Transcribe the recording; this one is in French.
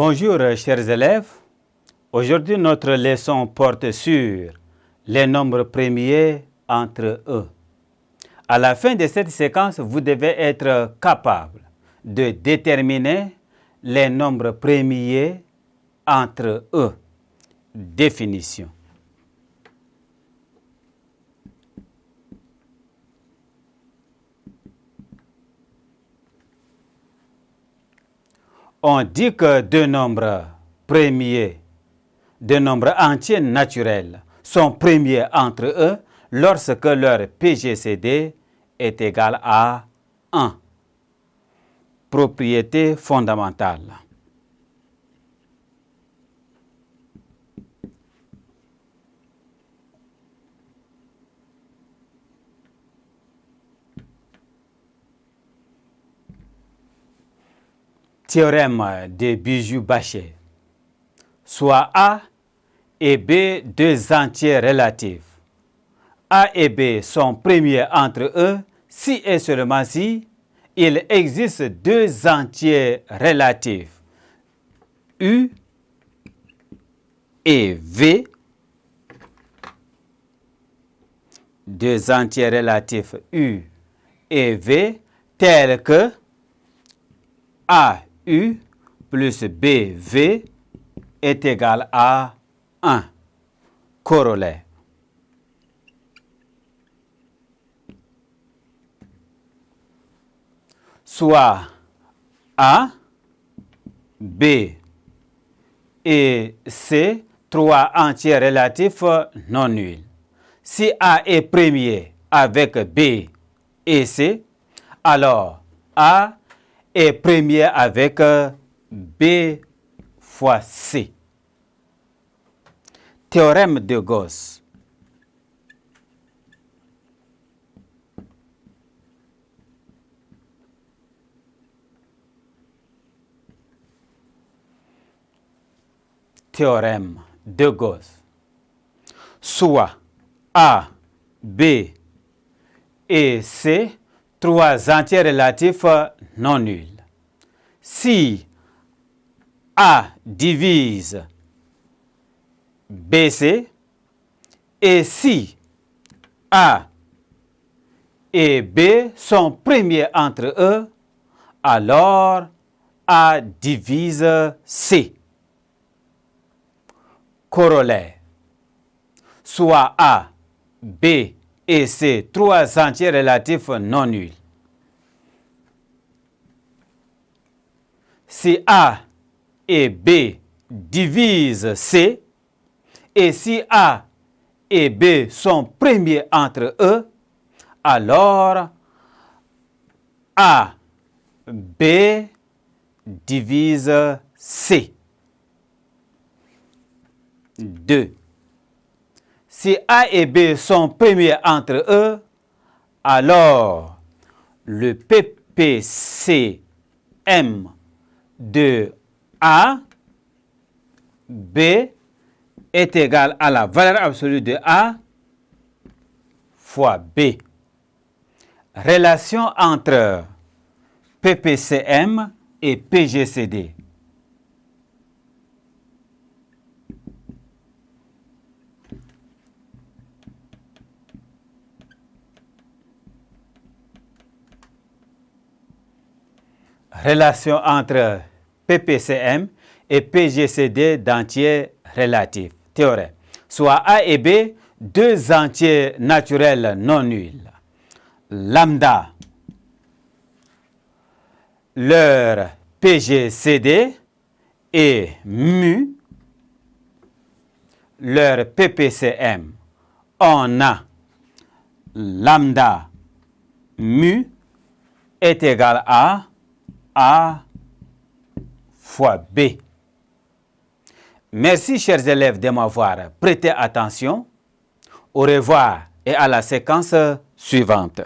Bonjour chers élèves, aujourd'hui notre leçon porte sur les nombres premiers entre eux. À la fin de cette séquence, vous devez être capable de déterminer les nombres premiers entre eux. Définition. On dit que deux nombres premiers, deux nombres entiers naturels, sont premiers entre eux lorsque leur PGCD est égal à 1. Propriété fondamentale. Théorème de Bijoux-Bachet. Soit A et B deux entiers relatifs. A et B sont premiers entre eux si et seulement si il existe deux entiers relatifs U et V, deux entiers relatifs U et V, tels que AU plus BV est égal à 1. Corollaire. Soit A, B et C, trois entiers relatifs non nuls. Si A est premier avec B et C, alors A est premier avec B fois C. Théorème de Gauss. Théorème de Gauss. Soit A, B et C, trois entiers relatifs non nuls. Si A divise BC et si A et B sont premiers entre eux, alors A divise C. Corollaire. Soit A, B et C, trois entiers relatifs non nuls. Si A et B divisent C, et si A et B sont premiers entre eux, alors A, B divise C. 2. Si A et B sont premiers entre eux, alors le PPCM de A, B est égal à la valeur absolue de A fois B. Relation entre PPCM et PGCD. Relation entre PPCM et PGCD d'entiers relatifs. Théorème. Soit A et B, deux entiers naturels non nuls. Lambda, leur PGCD et mu, leur PPCM. On a lambda mu est égal à A fois B. Merci chers élèves de m'avoir prêté attention. Au revoir et à la séquence suivante.